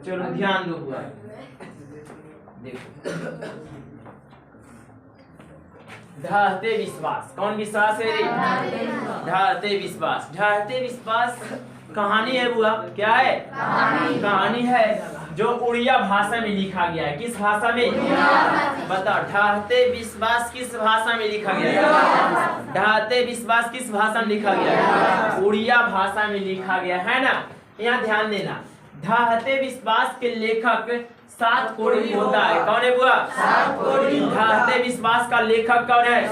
चलो ध्यान दो हुआ, देखो ढाहते विश्वास, कौन विश्वास है? ढाहते विश्वास। ढाहते विश्वास कहानी है बुआ, क्या है? कहानी है जो उड़िया भाषा में लिखा गया है। किस भाषा में? बताओ, ढाहते विश्वास किस भाषा में लिखा गया है? ढाहते विश्वास किस भाषा में लिखा गया है? उड़िया भाषा में लिखा गया है ना। यहाँ ध्यान देना, ढाहते विश्वास के लेखक सात कोड़ी होता है। कौन है बुआ? ढाहते विश्वास का लेखक कौन है?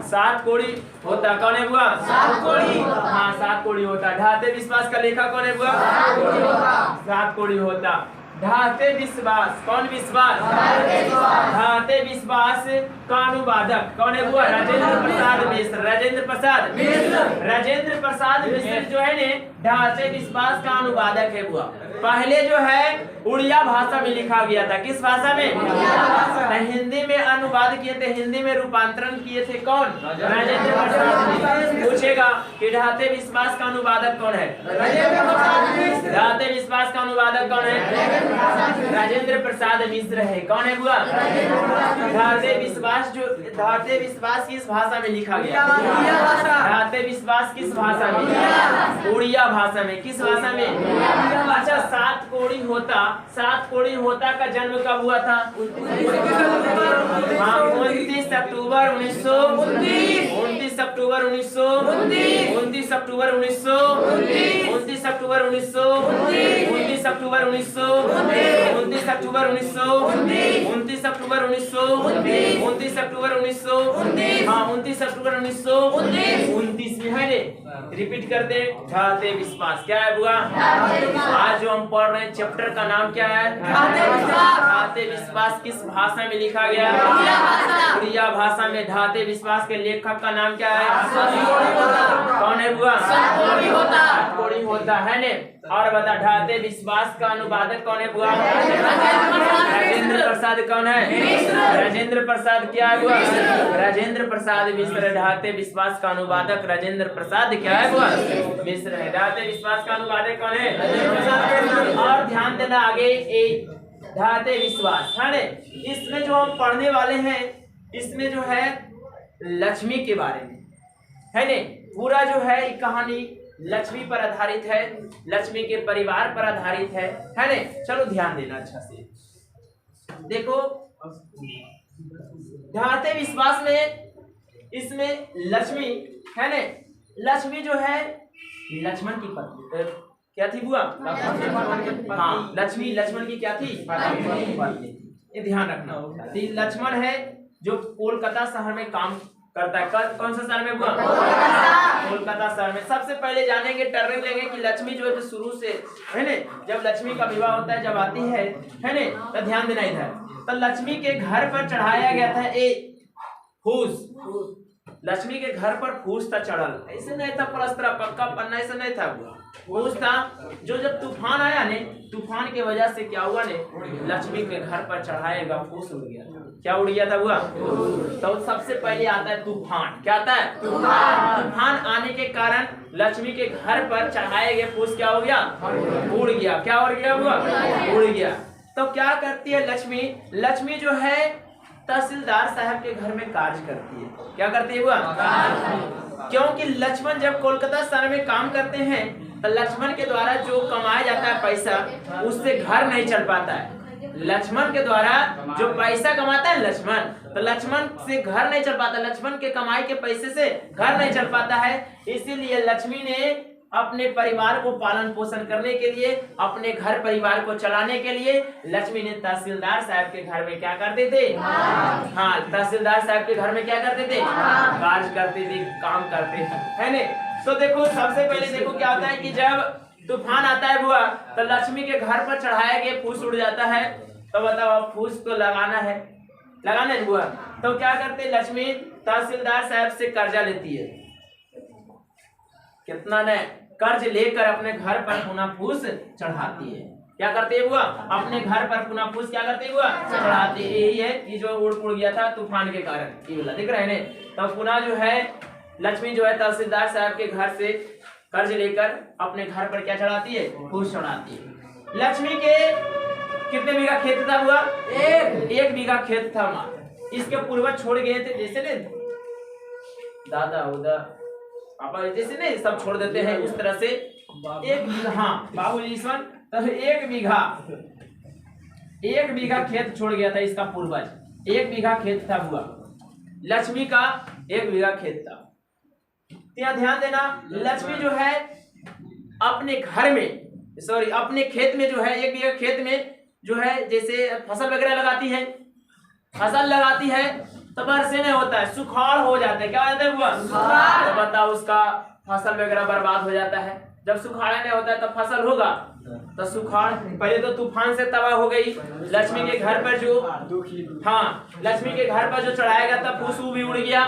सात कोड़ी होता है। कौन है बुआ? हाँ, सात कोड़ी होता है। ढाहते विश्वास का लेखक कौन है बुआ? सात कोड़ी होता। ढाहते विश्वास, कौन विश्वास? ढाहते विश्वास का अनुवादक कौन है बुआ? राजेंद्र प्रसाद मिश्र। राजेंद्र प्रसाद मिश्र। राजेंद्र प्रसाद मिश्र जो है ने ढाहते विश्वास का अनुवादक है बुआ। पहले जो है उड़िया भाषा में लिखा गया था। किस भाषा में? हिंदी में अनुवाद किए थे, हिंदी में रूपांतरण किए थे। कौन? राजेंद्र प्रसाद। पूछेगा कि ढाहते विश्वास का अनुवादक कौन है? ढाहते विश्वास का अनुवादक कौन है? राजेंद्र प्रसाद मिश्र है। कौन है बुआ? ढाहते विश्वास जो ढाहते विश्वास किस भाषा में लिखा गया? ढाहते विश्वास किस भाषा में? उड़िया भाषा में। किस भाषा में? अच्छा, सात कोड़ी होता, सात कोड़ी होता का जन्म कब हुआ था? 29 अक्टूबर 1929। 29 अक्टूबर 1929। 29 अक्टूबर 1929। 29 अक्टूबर 1929। 29 अक्टूबर 1929। 29 अक्टूबर 1929। 29 अक्टूबर 1929। 29 अक्टूबर 1929। हाँ, 29 अक्टूबर 1929 में है रे। रिपीट कर दे, ढाहते विश्वास। क्या है बुआ? आज जो हम पढ़ रहे हैं चैप्टर का नाम क्या है? ढाहते विश्वास किस भाषा में लिखा गया? उड़िया भाषा में। ढाहते विश्वास के लेखक का नाम क्या है? कौन है बुआ? कोड़ी होता है ने। और बता, ढाहते विश्वास का अनुवादक कौन है बुआ? राजेंद्र प्रसाद। कौन है? राजेंद्र प्रसाद। क्या है बुआ? राजेंद्र प्रसाद मिश्र। ढाहते विश्वास का अनुवादक राजेंद्र प्रसाद क्या है बुआ? मिश्र है। ढाहते विश्वास का अनुवादक कौन है? और ध्यान देना आगे, ढाहते विश्वास है ने। इसमें जो हम पढ़ने वाले हैं, इसमें जो है लक्ष्मी के बारे में है ने। पूरा जो है कहानी लक्ष्मी पर आधारित है, लक्ष्मी के परिवार पर आधारित है ने। चलो ध्यान देना अच्छा से। देखो, ढाहते विश्वास में इसमें लक्ष्मी है ने। लक्ष्मी जो है लक्ष्मण की पत्नी क्या थी बुआ? हाँ, लक्ष्मी लक्ष्मण की क्या थी? पत्नी। ये ध्यान रखना। लक्ष्मण है जो कोलकाता शहर में काम करता है। कौन सा शहर में बुआ? कोलकाता शहर में। सबसे पहले जानेंगे, टर्निंग लेंगे कि लक्ष्मी जो है शुरू से है ने, जब लक्ष्मी का विवाह होता है, जब आती है ने, तो ध्यान देना इधर। तो लक्ष्मी के घर पर चढ़ाया गया था एक फूस। लक्ष्मी के घर पर फूस था चढ़ल, ऐसे नहीं था पलस्तरा पक्का पन्ना, ऐसे नहीं था बुआ। फूस था जो जब तूफान आया ने, तूफान की वजह से क्या हुआ ने, लक्ष्मी के घर पर चढ़ाएगा फूस उड़ गया। क्या उड़ गया था बुआ? तो सबसे पहले आता है तूफान। क्या आता है? तूफान आने के कारण लक्ष्मी के घर पर चढ़ाए गए फूस क्या हो गया? उड़ गया। क्या उड़ गया बुआ? उड़ गया। तो क्या करती है लक्ष्मी? लक्ष्मी जो है तहसीलदार साहब के घर में कार्य करती है। क्या करती है बुआ? क्योंकि लक्ष्मण जब कोलकाता शहर में काम करते हैं तो लक्ष्मण के द्वारा जो कमाया जाता है पैसा, उससे घर नहीं चल पाता है। लक्ष्मण के द्वारा जो पैसा कमाता है लक्ष्मण, तो लक्ष्मण से घर नहीं चल पाता। लक्ष्मण के कमाई के पैसे से घर नहीं चल पाता है। इसीलिए लक्ष्मी ने अपने परिवार को पालन पोषण करने के लिए, अपने घर परिवार को चलाने के लिए लक्ष्मी ने तहसीलदार साहब के घर में क्या करते थे? हाँ, तहसीलदार साहब के घर में क्या करते थे? कार्य करते थे, काम करते थे, है ने। तो देखो, सबसे पहले देखो क्या होता है कि जब तूफान आता है बुआ, तो लक्ष्मी के घर पर चढ़ाया गया फूस उड़ जाता है। तो बताओ, अब फूस तो लगाना है बुआ। तो क्या करते लक्ष्मी? तहसीलदार साहब से कर्जा लेती है। कितना ने? कर्ज लेकर अपने घर पर पुनः फूस चढ़ाती है। क्या करते है बुआ? अपने घर पर पुनः फूस क्या करते बुआ? चढ़ाती है। यही है कि जो उड़ गया था तूफान के कारण, ये वाला दिख रहा है ने। तो पुनः जो है लक्ष्मी जो है तहसीलदार साहब के घर से कर्ज लेकर अपने घर पर क्या चढ़ाती है? फूस चढ़ाती है। लक्ष्मी के कितने बीघा खेत था बुआ? 1 बीघा खेत था मात्र। इसके पूर्वज छोड़ गए थे, जैसे ने दादा उदा पापा जैसे नहीं सब छोड़ देते हैं उस तरह से 1 बीघा, हाँ बाबूजी ईश्वर, तो 1 बीघा खेत छोड़ गया था इसका पूर्वज। 1 बीघा खेत था बुआ, लक्ष्मी का 1 बीघा खेत था। यहाँ ध्यान देना, लक्ष्मी जो है अपने घर में अपने खेत में जो है 1 बीघा खेत में जो है जैसे फसल वगैरह लगाती है, फसल लगाती है तो बरसे नहीं होता है, सुखाड़ हो जाता है। क्या हो जाता है बुआ? तो बताओ उसका फसल वगैरह बर्बाद हो जाता है। जब सुखाड़ा नहीं होता है तब फसल होगा तो सुखाड़, पहले तो तूफान से तबाह हो गई लक्ष्मी के घर पर जो, हाँ लक्ष्मी के घर पर जो चढ़ाया गया था फूस भी उड़ गया।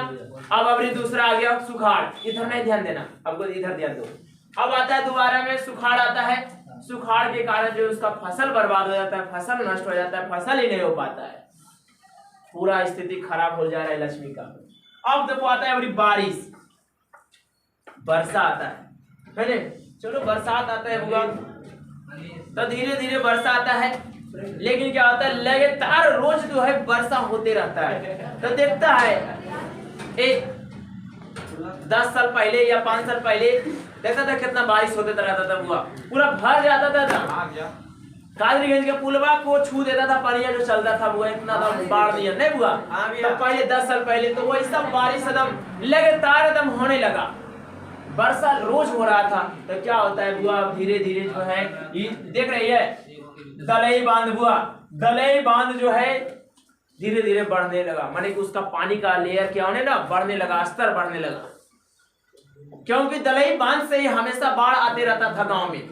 अब अभी दूसरा आ गया सुखाड़, इधर नहीं ध्यान देना, अब इधर ध्यान दो। अब आता है दोबारा में सुखाड़ आता है, सुखाड़ के कारण जो उसका फसल बर्बाद हो जाता है, फसल नष्ट हो जाता है, फसल ही नहीं हो पाता है, पूरा स्थिति खराब हो जा रहा है लक्ष्मी का। अब देखो आता है अभी बारिश, वर्षा आता है ना, चलो बरसात आता है बुआ, तो धीरे धीरे वर्षा आता है, लेकिन क्या होता है लगातार रोज जो है वर्षा होते रहता है। तो देखता है 10 साल पहले या 5 साल पहले देखता था कितना बारिश होते रहता था बुआ, पूरा भर जाता था। कादरीगंज के पुलवा को छू देता था पानी जो चलता था बुआ, इतना बाढ़ दिया नहीं बुआ। तो पहले 10 साल पहले तो वही सब बारिश एकदम लगातार एकदम होने लगा, वर्षा रोज हो रहा था। तो क्या होता है बुआ, धीरे धीरे जो है देख रही है दलई बांध बुआ, दलई बांध जो है धीरे धीरे बढ़ने लगा, माने कि उसका पानी का लेयर क्या होने लगा, बढ़ने लगा, स्तर बढ़ने लगा, क्योंकि दलई बांध से ही हमेशा बाढ़ आते रहता था गांव में।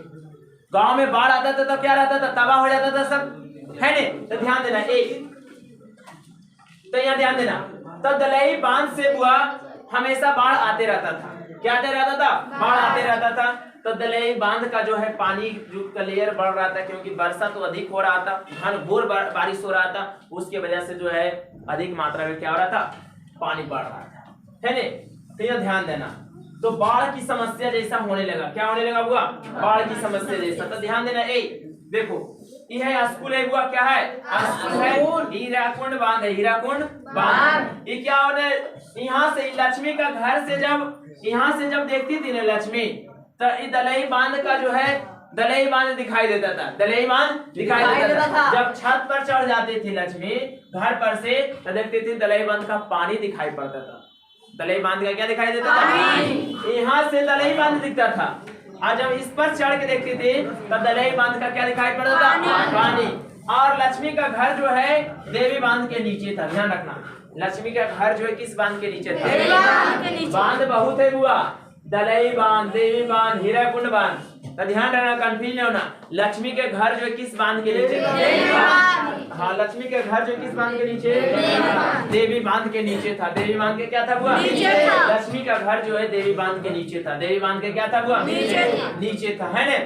गांव में बाढ़ आता था तो क्या रहता था, तबाह हो जाता था सब, है ने। तो ध्यान देना तो यहाँ ध्यान देना, तो दलई बांध से बुआ हमेशा बाढ़ आते रहता था। क्या आते रहता था? बाढ़ आते रहता था। तो दलई बांध का जो है पानी का लेयर बढ़ रहा था, क्योंकि वर्षा तो अधिक हो रहा था, घनघोर बारिश हो रहा था, उसके वजह से जो है अधिक मात्रा में क्या हो रहा था, पानी बढ़ रहा था, है ने। तो यह ध्यान देना, तो बाढ़ की समस्या जैसा होने लगा, क्या होने लगा बुआ, बाढ़ की समस्या जैसा। तो ध्यान देना, देखो यह स्कूल है बुआ, क्या है स्कूल है, हीराकुंड बांध है, हीराकुंड बांध। ये क्या होने, यहाँ से लक्ष्मी का घर से जब देखती थी ना लक्ष्मी, तो दलई बांध का जो है दलई बांध दिखाई देता था, दलई बांध दिखाई देता था। जब छत पर चढ़ जाती थी लक्ष्मी घर पर से, तो देखती थी दलई बांध का पानी दिखाई पड़ता था। दलई बांध का क्या दिखाई देता था? यहाँ से दलई बांध दिखता था, और जब इस पर चढ़ के देखती थी तो दलई बांध का क्या दिखाई पड़ता था? पानी। और लक्ष्मी का घर जो है देवी बांध के नीचे था, ध्यान रखना, लक्ष्मी का घर जो है किस बांध के नीचे था? बांध बहुत है बुआ, दलई बांध, देवी बांध, हीराकुंड बांध। तो ध्यान रखना, कंफ्यूज नहीं होना। लक्ष्मी के घर जो है किस बांध के नीचे था? हाँ, लक्ष्मी के घर जो किस बांध के नीचे? देवी बांध के नीचे था। देवी बांध के क्या था बुआ? लक्ष्मी का घर जो है देवी बांध के नीचे था। देवी बांध के क्या था बुआ? नीचे था, है ना।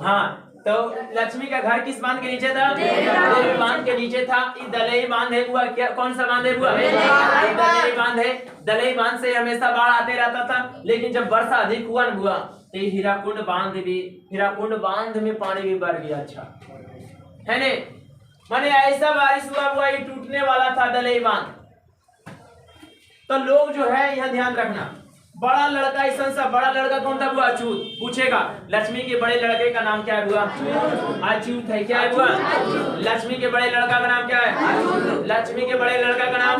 हाँ, तो लक्ष्मी का घर किस बांध के नीचे था? देवी बांध के नीचे था। ये दलई बांध है बुआ, क्या कौन सा बांध है बुआ? दलई बांध है। दलई बांध से हमेशा बाढ़ आते रहता था, लेकिन जब वर्षा अधिक हुआ न बुआ, तो हीराकुंड बांध में पानी भी बढ़ गया, अच्छा है ने। माने ऐसा बारिश हुआ बुआ, ये टूटने वाला था दलई बांध। तो लोग जो है यह ध्यान रखना, बड़ा लड़का ऐसा बड़ा लड़का कौन था बुआ? अछूत। पूछेगा लक्ष्मी के बड़े लड़के का नाम क्या है बुआ? अछूत है। क्या है बुआ? लक्ष्मी के बड़े लड़का का नाम क्या है? लक्ष्मी के बड़े लड़का का नाम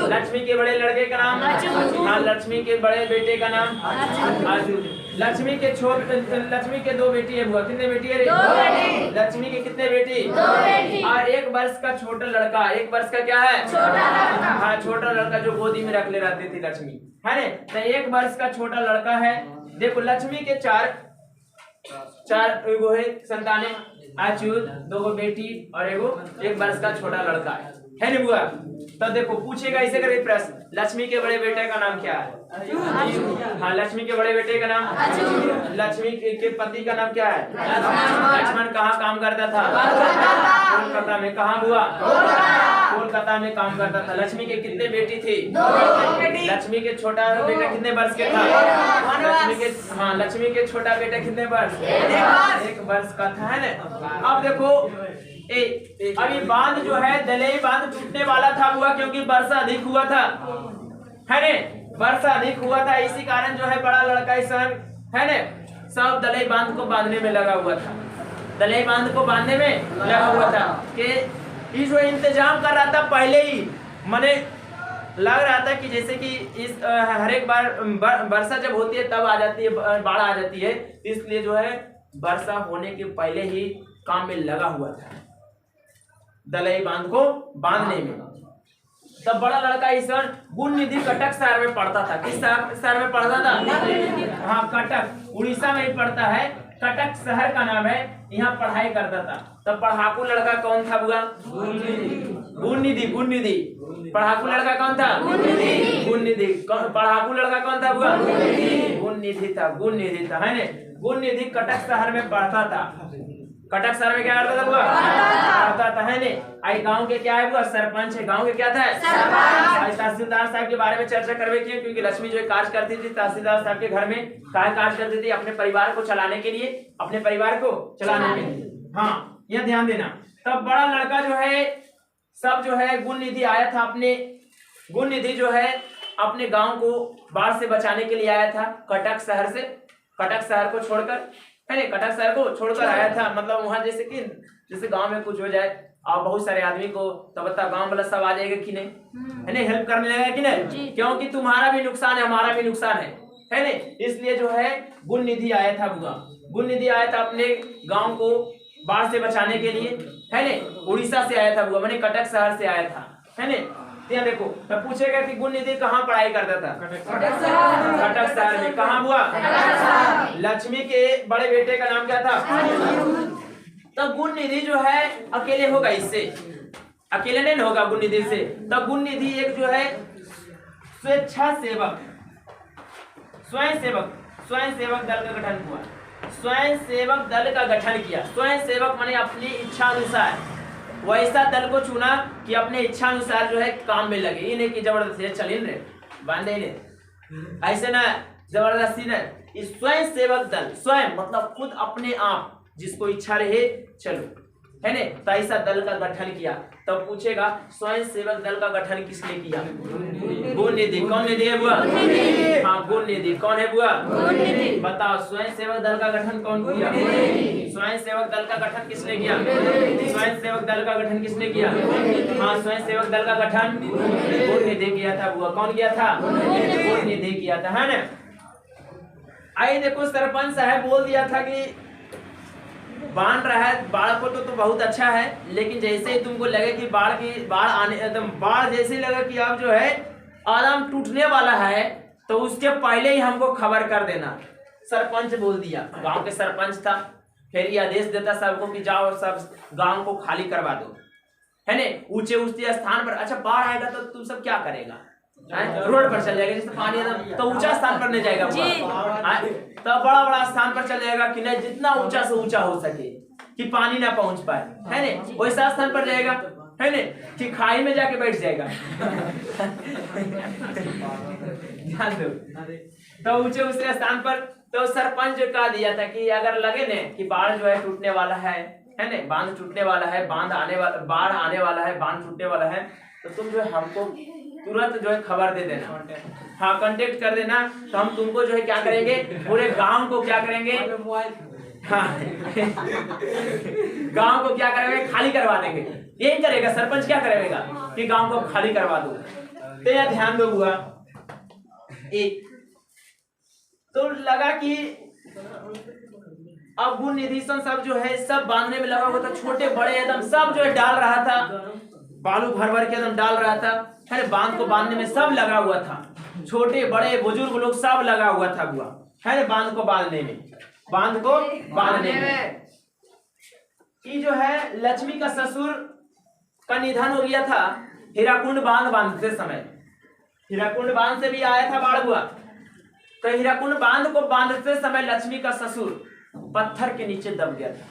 लक्ष्मी के बड़े लड़के का नाम, हाँ, लक्ष्मी के बड़े बेटे का नाम अछूत। लक्ष्मी के 2 बेटी है बुआ। कितने बेटी है रे? लक्ष्मी के कितने बेटी? 2 बेटी। और 1 वर्ष का छोटा लड़का। 1 वर्ष का क्या है? छोटा लड़का। हाँ, छोटा लड़का जो गोदी में रख ले रहती थी लक्ष्मी, है ने। तो 1 वर्ष का छोटा लड़का है। देखो लक्ष्मी के 4 संतानें, अछूत, 2 बेटी और 1 वर्ष का छोटा लड़का है ना बुआ। तो देखो पूछेगा ऐसे करके प्रश्न, लक्ष्मी के बड़े बेटे का नाम क्या है? हाँ, लक्ष्मी के बड़े बेटे का नाम लक्ष्मी के पति का नाम क्या है? लक्ष्मण। कहाँ काम करता था? कोलकाता में। कहाँ बुआ? कोलकाता में काम करता था। लक्ष्मी के कितने बेटी थी? लक्ष्मी के छोटा बेटा कितने वर्ष के था? लक्ष्मी के छोटा बेटा कितने वर्ष? 1 वर्ष का था, है ना। अब देखो अभी बांध जो है दलई बांध टूटने वाला था हुआ, क्योंकि वर्षा अधिक हुआ था, है ने, वर्षा अधिक हुआ था। इसी कारण जो है बड़ा लड़का इस है ने सब दलई बांध को बांधने में लगा हुआ था, दलई बांध को बांधने में लगा हुआ था कि जो इंतजाम कर रहा था पहले ही, माने लग रहा था कि जैसे कि इस हर एक बार वर्षा जब होती है तब आ जाती है, बाढ़ आ जाती है, इसलिए जो है वर्षा होने के पहले ही काम में लगा हुआ था दलई बांध को बांधने में। तब बड़ा लड़का इस गुण निधि कटक शहर में पढ़ता था। किस शहर में पढ़ता था? हाँ, कटक, उड़ीसा में ही पड़ता है, कटक शहर का नाम है, यहाँ पढ़ाई करता था। तब पढ़ाकू लड़का कौन था बुआ? गुण निधि। गुण निधि पढ़ाकू लड़का कौन था? गुण निधि। पढ़ाकू लड़का कौन था बुआ? गुण निधि था, गुण निधि था, है ना। गुण निधि कटक शहर में पढ़ता था। कटक शहर में क्या करता था बुआ? पढ़ता था, है ने। आई गांव के क्या है बुआ? सरपंच है। गांव के क्या था? सरपंच। तहसीलदार साहब के बारे में चर्चा करवे की, क्योंकि लक्ष्मी जो कार्य करती थी तहसीलदार साहब के घर में, क्या कार्य करती थी? अपने परिवार को चलाने के लिए, अपने परिवार को चलाने के लिए। हाँ, यह ध्यान देना। तब बड़ा लड़का जो है सब जो है गुण निधि आया था, अपने गुण निधि जो है अपने गांव को बाढ़ से बचाने के लिए आया था कटक शहर से, कटक शहर को छोड़कर, है ना, कटक शहर को छोड़कर आया था। मतलब वहां जैसे गांव में कुछ हो जाए और बहुत सारे आदमी को तो बता गांव वाला सब आ जाएगा कि नहीं, है ना, हेल्प करने लगेगा कि नहीं, क्योंकि तुम्हारा भी नुकसान है हमारा भी नुकसान है ना। इसलिए जो है गुण निधि आया था बुआ, गुण निधि आया था अपने गांव को बाढ़ से बचाने के लिए, है ना। उड़ीसा से आया था बुआ, मैंने कटक शहर से आया था, है ना। यहाँ देखो मैं पूछेगा कि गुण निधि कहाँ पढ़ाई करता था? कटक शहर में। कहाँ बुआ? लक्ष्मी के बड़े बेटे का नाम क्या था? तो गुण निधि जो है अकेले होगा, इससे अकेले नहीं होगा गुण निधि से। तो गुण निधि एक जो है स्वेच्छा सेवक, स्वयं सेवक दल का गठन हुआ, स्वयं सेवक दल का गठन किया। स्वयं सेवक माने अपनी इच्छा अनुसार वैसा दल को चुना कि अपने इच्छा अनुसार जो है काम में लगे, ये नहीं कि जबरदस्ती चलिए रे बांधे ने, ऐसे ना जबरदस्ती न। स्वयं सेवक दल, स्वयं मतलब खुद अपने आप जिसको इच्छा रहे चलो, है ने, तो ऐसा दल का गठन किया। तब पूछेगा स्वयं सेवक दल का गठन किसने किया? गुण निधि। कौन निधि है बुआ? हाँ, गुण निधि। कौन है बुआ? बताओ, स्वयं सेवक दल का गठन कौन किया? स्वयं सेवक दल का गठन किसने किया? स्वयं सेवक दल का गठन किसने किया? हाँ, स्वयं सेवक दल का गठन गुण निधि किया था बुआ। कौन किया था? गुण निधि किया था, है ना। आई देखो सरपंच साहब बोल दिया था कि बांध रहा है बाढ़ को तो बहुत अच्छा है, लेकिन जैसे ही तुमको लगे कि बाढ़ आने एकदम बाढ़ जैसे लगा कि अब जो है आदम टूटने वाला है, तो उसके पहले ही हमको खबर कर देना। सरपंच बोल दिया, गांव के सरपंच था, फिर ये आदेश देता सबको कि जाओ सब गांव को खाली करवा दो, है ने, ऊंचे स्थान पर। अच्छा बाढ़ आएगा तो तुम सब क्या करेगा? रोड पर चल जाएगा, जैसे पानी तो ऊंचा स्थान पर नहीं जाएगा, तो बड़ा स्थान पर चल जाएगा कि नहीं, जितना ऊंचा से ऊंचा हो सके कि पानी ना पहुंच पाए, है ने, वैसा स्थान पर जाएगा, है ने, कि खाई में जाके बैठ जाएगा। ध्यान दो। तो ऊंचे स्थान पर तो सरपंच कह दिया था कि अगर लगे ने कि बाढ़ जो है टूटने वाला है ने, बांध टूटने वाला है, बाढ़ आने वाला है, बांध टूटने वाला है, तो तुम जो है हमको तुरंत जो है खबर दे देना, हाँ कांटेक्ट कर देना, तो हम तुमको जो है क्या करेंगे, पूरे गांव को क्या करेंगे, हाँ गांव को क्या करेंगे, खाली करवा देंगे। यही करेगा सरपंच, क्या करेगा कि गांव को खाली करवा दो। तो यह ध्यान दो हुआ एक, तो लगा कि अब गुण निधि सब जो है सब बांधने में लगा हुआ था, छोटे बड़े एकदम सब जो है डाल रहा था, बालू भर भर के एकदम डाल रहा था, है बांध को बांधने में सब लगा हुआ था, छोटे बड़े बुजुर्ग लोग सब लगा हुआ था हुआ, है बांध को बांधने में, बांध को बांधने में। ये जो है लक्ष्मी का ससुर का निधन हो गया था हीराकुंड बांध बांधते समय, हीराकुंड बांध से भी आया था बाढ़ हुआ, तो हीराकुंड बांध को बांधते समय लक्ष्मी का ससुर पत्थर के नीचे दब गया था,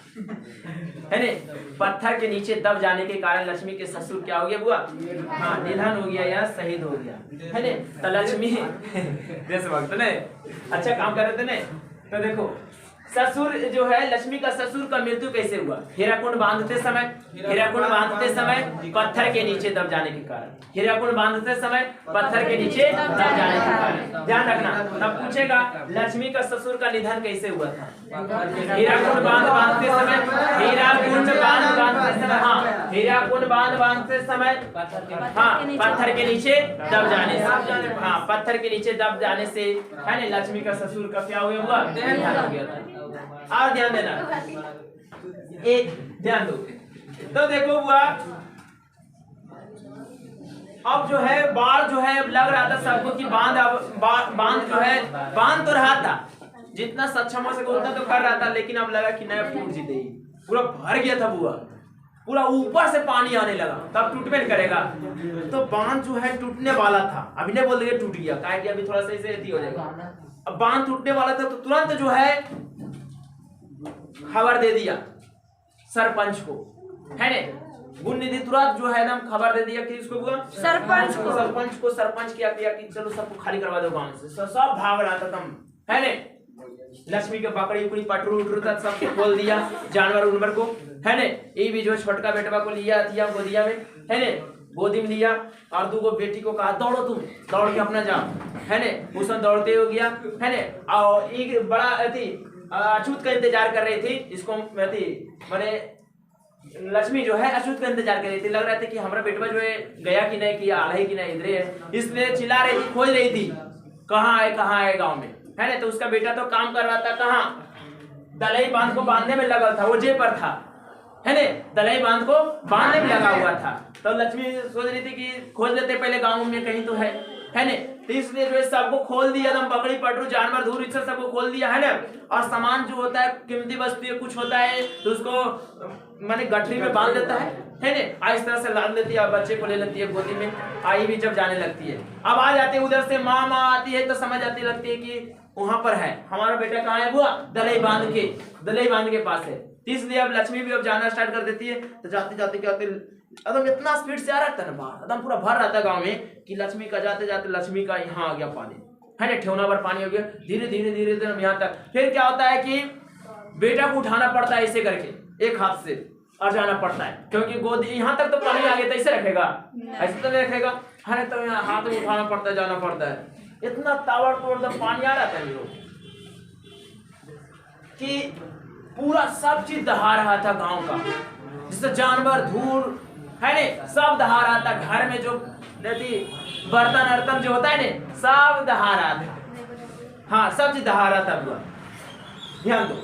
है ने? पत्थर के नीचे दब जाने के कारण लक्ष्मी के ससुर क्या हो गया बुआ? हाँ, निधन हो गया या शहीद हो गया, है ने? तो लक्ष्मी देशभक्त ने अच्छा काम कर रहे थे ने। तो देखो ससुर जो है, लक्ष्मी का ससुर का मृत्यु कैसे हुआ? हीराकुंड बांधते समय, हीराकुंड बांधते समय पत्थर के नीचे दब जाने के कारण, हीराकुंड बांधते समय पत्थर के नीचे दब जाने के कारण। ध्यान रखना, तब पूछेगा लक्ष्मी का ससुर का निधन कैसे हुआ था? हीराकुंड बांधते समय, हीराकुंड बांधते समय, हाँ, हीराकुंड बांधते समय, हाँ, पत्थर के नीचे दब जाने से, हाँ, पत्थर के नीचे दब जाने से, है ना, लक्ष्मी का ससुर का क्या हुआ? निधन हो गया था। और ध्यान देना, एक ध्यान दो। तो देखो हुआ, अब जो है बाढ़ जो है लग रहा था सबको कि बांध जो है, बांध तो रहा था, जितना सक्षम हो सके उतना तो कर रहा था, लेकिन अब लगा कि नया टूट जीते ही पूरा भर गया था बुआ, पूरा ऊपर से पानी आने लगा, तब टूटमेंट करेगा। तो बांध जो है टूटने वाला था, अभी नहीं बोल देंगे टूट गया, काहे कि अभी थोड़ा सा इसे हो जाएगा। अब बांध टूटने वाला था तो तुरंत जो है खबर दे दिया सरपंच को, है ने? गुण निधि तुरंत जो है एकदम खबर दे दिया कि इसको बुआ? सरपंच को। सरपंच क्या किया कि चलो सबको खाली करवा दो गांव से। सब भाग रहा था तुम, है ने? लक्ष्मी के बकरी उकड़ी पटरू उटरू तक सबको खोल दिया, जानवर उनवर को, है ने? ये भी जो छोटका बेटवा को लिया दिया गोदिया में, है ने? गोदी में लिया और दो बेटी को कहा दौड़ो, तुम दौड़ के अपना जाओ, है ने? भूषण दौड़ते हो गया, है ने? और एक बड़ा अछूत का इंतजार कर रही थी, इसको मैंने लक्ष्मी जो है अछूत का इंतजार कर रही थी। लग रहा था कि हमारा बेटवा जो है गया कि नहीं, किया आला है कि नहीं, इधर है, इसलिए चिल्ला रही थी, खोज रही थी कहाँ है गांव में, है ना? तो उसका बेटा तो काम कर रहा था कहाँ? दलई बांध को बांधने में लगा था, वो जे पर था, है ने? दलई बांध को बांधने में लगा हुआ था। तो लक्ष्मी सोच रही थी कि खोज लेते पहले गांव में कहीं तो है ने? तो इसलिए जो है सबको खोल दिया, एकदम बकरी पटरू जानवर धूर इच्छा सबको खोल दिया, है ना? और सामान जो होता है कीमती वस्तु है कुछ होता है तो उसको माने गठरी में बांध देता है ने? इस तरह से लाद लेती है, बच्चे को ले लेती है गोदी में, आई भी जब जाने लगती है। अब आ जाती है उधर से माँ आती है तो समझ आती लगती है कि वहां पर है हमारा बेटा, कहाँ है बुआ? दलई बांध के पास है। इसलिए अब लक्ष्मी भी अब जाना स्टार्ट कर देती है। तो जाते जाते क्या होते, एकदम इतना स्पीड से आ रहा था ना बाहर, एकदम पूरा भर रहा था गांव में कि लक्ष्मी का जाते जाते लक्ष्मी का यहाँ आ गया पानी, है ना? ठेवना पर पानी हो गया, धीरे धीरे यहाँ तक। फिर क्या होता है कि बेटा को उठाना पड़ता है ऐसे करके एक हाथ से और जाना पड़ता है, क्योंकि गोद यहाँ तक तो पानी आ गया, तो ऐसे रखेगा, ऐसे तो नहीं रखेगा, है ना? तो यहाँ हाथ में उठाना पड़ता है, जाना पड़ता है। इतना ताबड़तोड़ पानी आ रहा था कि पूरा सब चीज दहा रहा था गांव का, जिससे जानवर धूल, है ने? सब दहा रहा था। घर में जो बर्तन जो होता है ने, सब दहा रहा था, हाँ, सब चीज दहा रहा था बुआ। ध्यान दो।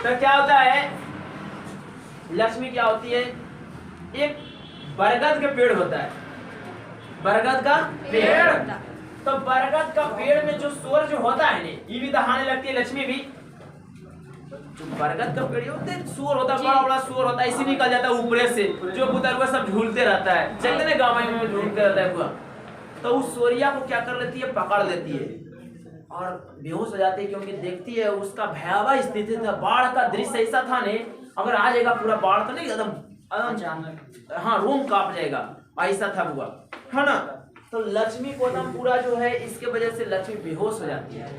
तो क्या होता है, लक्ष्मी क्या होती है, एक बरगद का पेड़ होता है, बरगद का पेड़, तो बरगद का पेड़ में जो सूअर जो होता है ने, ये भी दहाने लगती है लक्ष्मी भी। जो बरगद का पेड़ होता है, सूअर होता है, बड़ा सूअर होता है, इसी निकल जाता है ऊपरे से, जो बुतरुआ सब झूलते रहता है, चलते ना गाँव में झूलते रहता है पूरा। तो उस सूअरिया को क्या कर लेती है, पकड़ लेती है और बेहोश हो जाती है, क्योंकि देखती है उसका भयावह स्थिति था, बाढ़ का दृश्य ऐसा था ने, अगर आ जाएगा पूरा बाढ़ तो नहीं एकदम हाँ रूम कांप जाएगा, ऐसा था बुआ, है ना? तो लक्ष्मी को एकदम पूरा जो है, इसके वजह से लक्ष्मी बेहोश हो जाती है।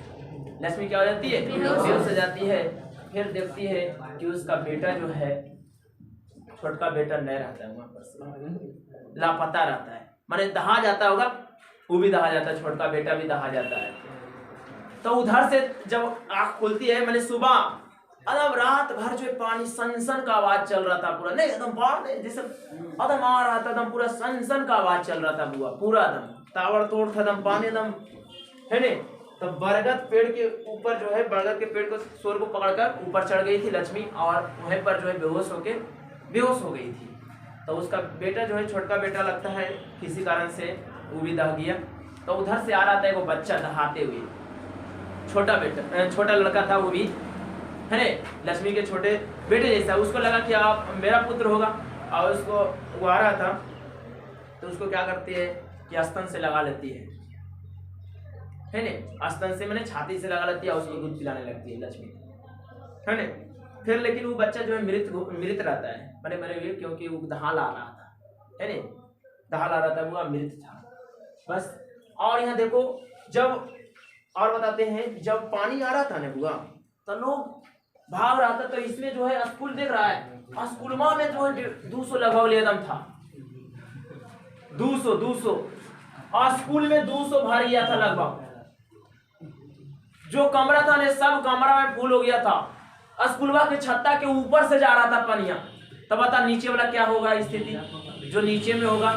लक्ष्मी क्या हो जाती है, बेहोश हो जाती है। फिर देखती है कि उसका बेटा जो है, छोटका बेटा नहीं रहता है वहां पर, लापता रहता है, माने दहा जाता होगा, वो भी दहा जाता है, छोटका बेटा भी दहा जाता है। तो उधर से जब आँख खुलती है, मैंने सुबह एकदम रात भर जो पानी सनसन का आवाज चल रहा था पूरा, नहीं एकदम बाढ़ नहीं जैसे एकदम आ रहा था, एकदम पूरा सनसन का आवाज चल रहा था बुआ, पूरा एकदम ताबड़तोड़ था एकदम पानी एकदम, है ने? तो बरगद पेड़ के ऊपर जो है, बरगद के पेड़ को सूअर को पकड़कर ऊपर चढ़ गई थी लक्ष्मी, और वहीं पर जो है बेहोश हो गई थी। तो उसका बेटा जो है, छोटका बेटा लगता है किसी कारण से वो भी दह गया। तो उधर से आ रहा था वो बच्चा दहाते हुए, छोटा बेटा, छोटा लड़का था वो भी, है ने? लक्ष्मी के छोटे बेटे जैसा। उसको लगा कि आप मेरा पुत्र होगा, और उसको वो आ रहा था, तो उसको क्या करती है कि स्तन से लगा लेती है ने? स्तन से मैंने छाती से लगा लेती है, उसको दूध पिलाने लगती है लक्ष्मी, है ना। फिर लेकिन वो बच्चा जो है मृत रहता है, मरे मरे हुए, क्योंकि वो दहाल आ रहा था, है ना, दहाल आ रहा था, वो मृत था बस। और यहाँ देखो, जब और बताते हैं, जब पानी आ रहा था ना बुआ, तो लोग भाग रहा था, तो इसमें जो है स्कूल देख रहा है, स्कूल में जो है 200 लगभग एकदम था, 200 और स्कूल में 200 भर गया था लगभग। जो कमरा था ना, सब कमरा में फुल हो गया था। स्कूलवा के छत्ता के ऊपर से जा रहा था पनिया। तब बता नीचे वाला क्या होगा स्थिति, जो नीचे में होगा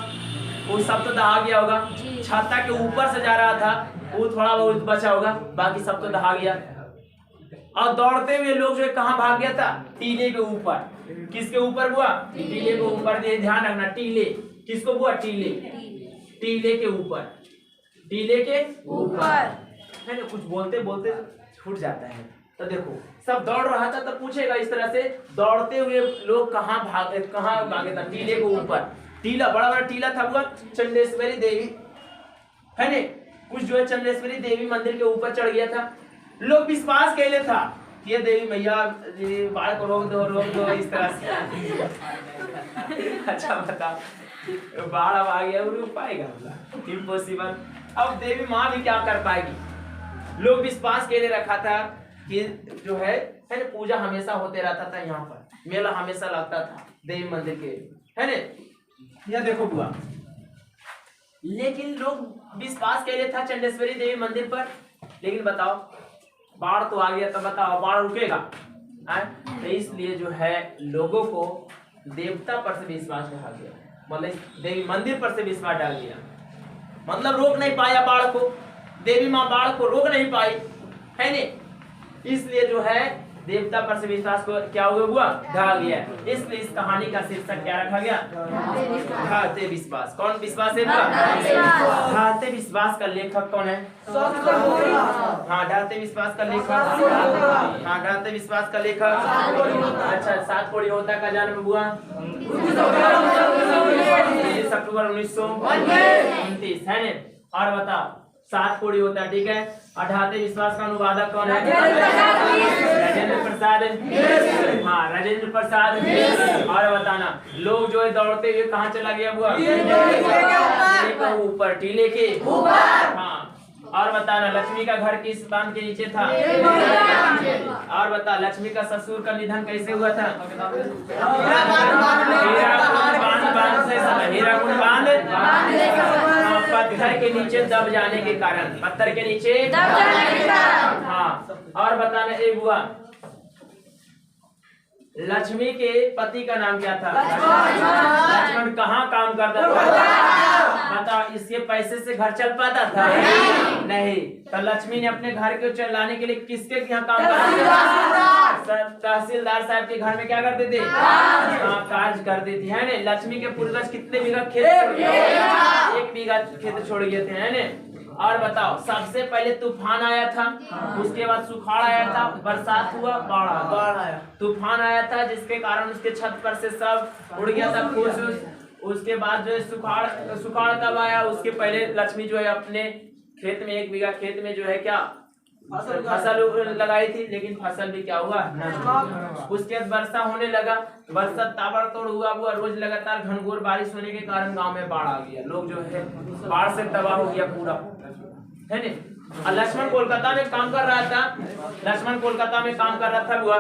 वो सब तो दहा गया होगा। छत्ता के ऊपर से जा रहा था, वो थोड़ा बहुत बचा होगा, बाकी सब तो दहा गया। और दौड़ते हुए लोग जो है कहाँ भाग गया था, टीले के ऊपर। किसके ऊपर बुआ, टीले के ऊपर। ध्यान रखना, टीले किसको बुआ, टीले, टीले के ऊपर, टीले के ऊपर, है ना। कुछ बोलते बोलते छूट जाता है। तो देखो सब दौड़ रहा था, तो पूछेगा इस तरह से, दौड़ते हुए लोग कहाँ भागे था, टीले के ऊपर। टीला, बड़ा बड़ा टीला था बुआ, चंडेश्वरी देवी, है ने, कुछ जो है चंडेश्वरी देवी मंदिर के ऊपर चढ़ गया था। लोग विश्वास कैले था कि ये देवी मैया बाढ़ को रोक दो इस तरह से। अच्छा बताओ, बाढ़ अब आ गया, रुक पाएगा, इम्पॉसिबल। अब देवी माँ भी क्या कर पाएगी। लोग विश्वास कैले रखा था कि जो है ना, पूजा हमेशा होते रहता था, यहाँ पर मेला हमेशा लगता था देवी मंदिर के, है ना। यह देखो बुआ, लेकिन लोग विश्वास कैले था चंडेश्वरी देवी मंदिर पर। लेकिन बताओ, बाढ़ तो आ गया, तो बताओ बाढ़ रुकेगा? तो इसलिए जो है लोगों को देवता पर से विश्वास ढाल दिया, मतलब देवी मंदिर पर से विश्वास डाल दिया, मतलब रोक नहीं पाया बाढ़ को, देवी माँ बाढ़ को रोक नहीं पाई, है ने। इसलिए जो है देवता पर से विश्वास को क्या हुआ, ढाल दिया। इसलिए इस कहानी का शीर्षक क्या रखा गया, ढालते विश्वास। कौन विश्वास है? ढालते विश्वास का लेखक कौन है? हाँ, ढालते विश्वास का लेखक, हाँ ढालते विश्वास का लेखक। अच्छा, 7 कोड़ी होता का जन्म हुआ 23 अक्टूबर 1929, है ने। और बताओ 7 कोड़ी होता, ठीक है। और ढालते विश्वास का अनुवादक कौन है? राजेंद्र प्रसाद, हाँ राजेंद्र प्रसाद। और बताना, लोग जो है दौड़ते हुए कहाँ चला गया हुआ, ऊपर, टीले के ऊपर, हाँ। और बताना, लक्ष्मी का घर किस बांध के नीचे था? और बता, लक्ष्मी का ससुर का निधन कैसे हुआ था? हीराकुंड बांध, पत्थर के नीचे दब जाने के कारण, पत्थर के नीचे दब जाने के कारण, हाँ। और बताना एक हुआ, लक्ष्मी के पति का नाम क्या था? लक्ष्मण कहाँ काम करता था? बताओ, इसके पैसे से घर चल पाता था? नहीं। तो लक्ष्मी ने अपने घर को चलाने के लिए किसके यहाँ काम करता? तहसीलदार साहब के घर में क्या करते थे? कार्य करती थी, है ना। लक्ष्मी के पूर्वज कितने बीघा खेत? 1 बीघा खेत छोड़ गए थे, है ना। और बताओ, सबसे पहले तूफान आया था, उसके बाद सुखाड़ आया था, बरसात हुआ, बाढ़ आया। तूफान आया था जिसके कारण उसके छत पर से सब उड़ गया था फूस। उसके बाद जो है सुखाड़ तब आया, उसके पहले लक्ष्मी जो है अपने खेत में 1 बीघा खेत में जो है क्या फसल लगाई थी, लेकिन फसल भी क्या हुआ, नष्ट। उसके बाद वर्षा होने लगा, वर्षा ताबड़तोड़ हुआ, रोज लगातार घनघोर बारिश होने के कारण गांव में बाढ़ आ गया। लोग जो है बाढ़ से तबाह हो गया पूरा, है ना। लक्ष्मण कोलकाता में काम कर रहा था, लक्ष्मण कोलकाता में काम कर रहा था बुआ,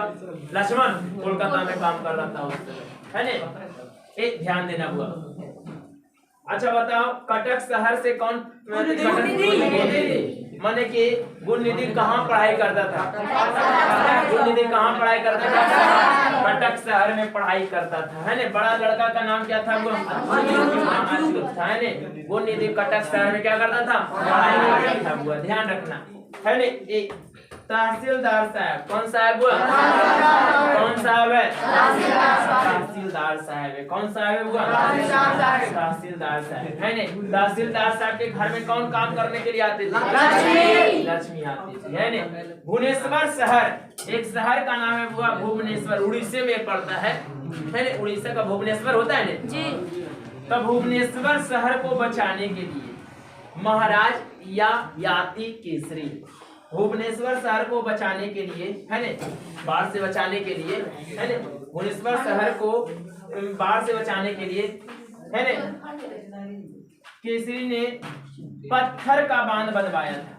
लक्ष्मण कोलकाता में काम कर रहा था उस समय, है ना। एक ध्यान देना बुआ। अच्छा बताओ, कटक शहर से कौन माने कि गुणनिधि कहाँ पढ़ाई करता था? गुणनिधि कहाँ पढ़ाई करता था? कटक शहर में पढ़ाई करता था, है ना। बड़ा लड़का का नाम क्या था? अच्युत था, है ना। गुणनिधि कटक शहर में क्या करता था? पढ़ाई करता था। बुआ ध्यान रखना, है ना। तहसीलदार साहब, कौन साहब हुआ? कौन साहब है? तहसीलदार साहब है। कौन साहब है हुआ? तहसीलदार साहब, है ना। तहसीलदार साहब के घर में कौन काम करने के लिए आते थे? लक्ष्मी आती थी, है ना। भुवनेश्वर शहर, एक शहर का नाम है हुआ भुवनेश्वर, उड़ीसा में पड़ता है ना। उड़ीसा का भुवनेश्वर होता है ना जी। तो भुवनेश्वर शहर को बचाने के लिए महाराज याति केसरी भुवनेश्वर शहर को बचाने के लिए, है ना, बाढ़ से बचाने के लिए, है ना, भुवनेश्वर शहर को बाढ़ से बचाने के लिए, है ना, केसरी ने पत्थर का बांध बनवाया था।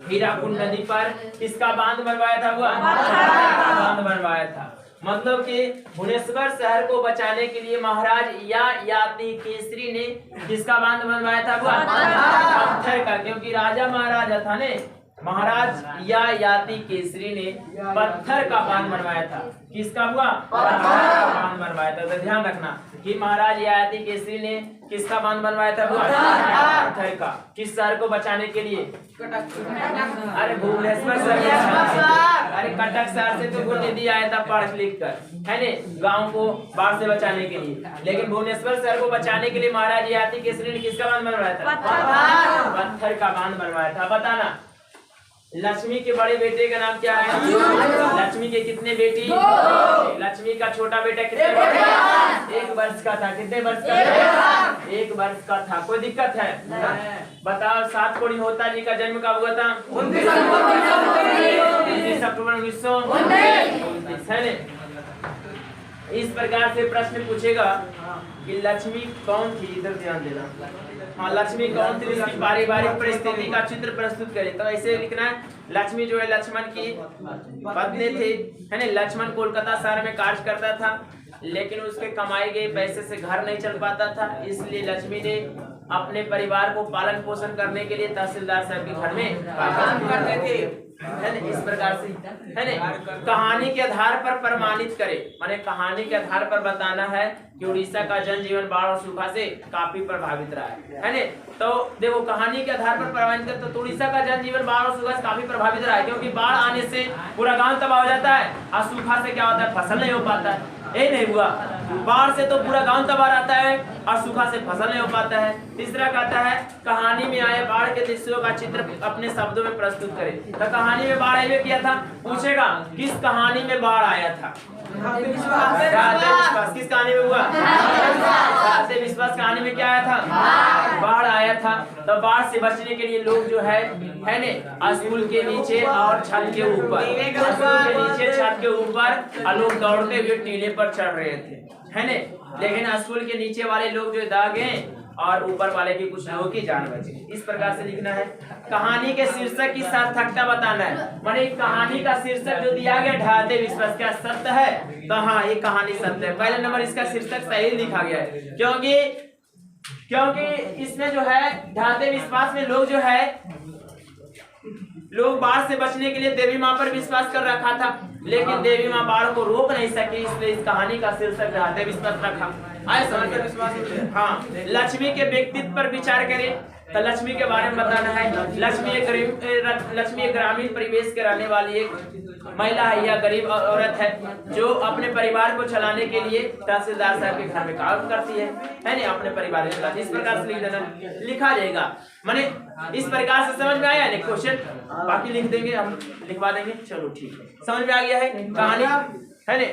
हीराकुंड नदी पर किसका बांध बनवाया था? हुआ पत्थर का बांध बनवाया था। मतलब कि भुवनेश्वर शहर को बचाने के लिए महाराज याति केसरी ने किसका बांध बनवाया था? हुआ पत्थर का, क्योंकि राजा महाराजा था ने, महाराज याति केसरी ने पत्थर का बांध बनवाया था। किसका? हुआ पत्थर का बांध बनवाया था। तो ध्यान रखना कि महाराज याति केसरी ने किसका बांध बनवाया था? हुआ पत्थर का। किस शहर को बचाने के लिए? अरे भुवनेश्वर शहर, अरे कटक शहर से तो वो नदी आया था पढ़ लिख कर, है ने, गांव को बाढ़ से बचाने के लिए। लेकिन भुवनेश्वर शहर को बचाने के लिए महाराज याति केसरी ने किसका बांध बनवाया था? पत्थर का बांध बनवाया था। बताना लक्ष्मी के बड़े बेटे का नाम क्या है? लक्ष्मी के कितने बेटी? लक्ष्मी का छोटा बेटा कितने वर्ष का? 1 वर्ष का था। कितने वर्ष का? 1 वर्ष का था। कोई दिक्कत है? बताओ 7 कोड़ी होता जी का जन्म कब हुआ था? 29 अक्टूबर 1929, है न? इस प्रकार से प्रश्न पूछेगा कि लक्ष्मी कौन थी, इधर ध्यान देना। हाँ, लक्ष्मी कौन थी, इसकी पारिवारिक परिस्थिति का चित्र प्रस्तुत करें। तो ऐसे लिखना है, लक्ष्मी जो है लक्ष्मण की पत्नी थी, है ना। लक्ष्मण कोलकाता शहर में कार्य करता था, लेकिन उसके कमाए गए पैसे से घर नहीं चल पाता था। इसलिए लक्ष्मी ने अपने परिवार को पालन पोषण करने के लिए तहसीलदार साहब के घर में काम करते थे, है ना। इस प्रकार से, है ना, कहानी के आधार पर प्रमाणित करे, माने कहानी के आधार पर बताना है कि उड़ीसा का जनजीवन बाढ़ और सूखा से काफी प्रभावित रहा है ना। तो देखो कहानी के आधार पर प्रमाणित कर, तो उड़ीसा का जनजीवन बाढ़ और सूखा से काफी प्रभावित रहा है, क्योंकि बाढ़ आने से पूरा गांव तबाह हो जाता है और सूखा से क्या होता है? फसल नहीं हो पाता है। यही नहीं हुआ, बाढ़ से तो पूरा गांव तबाह रहता है और सूखा से फसल नहीं हो पाता है। तीसरा कहता है कहानी में आए बाढ़ के दृश्यों का चित्र अपने शब्दों में प्रस्तुत करें। तो कहानी में बाढ़ आए किया था, पूछेगा किस कहानी में बाढ़ आया था? विश्वास। किस कहानी में हुआ? विश्वास कहानी में क्या आया था? बाढ़ आया था। तो बाढ़ से बचने के लिए लोग जो है ने, स्कूल के नीचे और छत के ऊपर, स्कूल के नीचे छत के ऊपर लोग दौड़ते हुए टीले पर चढ़ रहे थे, है ने। लेकिन स्कूल के नीचे वाले लोग जो दाग गए और ऊपर वाले की कुछ लोगों की जान बची। इस प्रकार से लिखना है। कहानी के शीर्षक की सार्थकता बताना है, माने कहानी का शीर्षक जो दिया गया ढाते विश्वास, क्या सत्य है? तो हाँ, ये कहानी सत्य है। पहले नंबर इसका शीर्षक सही लिखा गया है, क्योंकि इसमें जो है ढाते विश्वास में लोग बाढ़ से बचने के लिए देवी माँ पर विश्वास कर रखा था, लेकिन देवी माँ बाढ़ को रोक नहीं सकी, इसलिए इस कहानी का शीर्षक ढाते विश्वास रखा। आए समझ में विश्वास? हाँ, लक्ष्मी के व्यक्तित्व पर विचार करें। तो लक्ष्मी के बारे में बताना है। लक्ष्मी एक ग्रामीण परिवेश के रहने वाली एक महिला है या गरीब औरत है, जो अपने परिवार को चलाने के लिए तहसीलदार साहब के घर में काम करती है ना, अपने परिवार को चलाती है। इस प्रकार से लिख देना, लिखा जाएगा। माने इस प्रकार से समझ में आया ना क्वेश्चन? बाकी लिख देंगे, हम लिखवा देंगे। चलो ठीक है, समझ में आ गया है कहानी, है ना।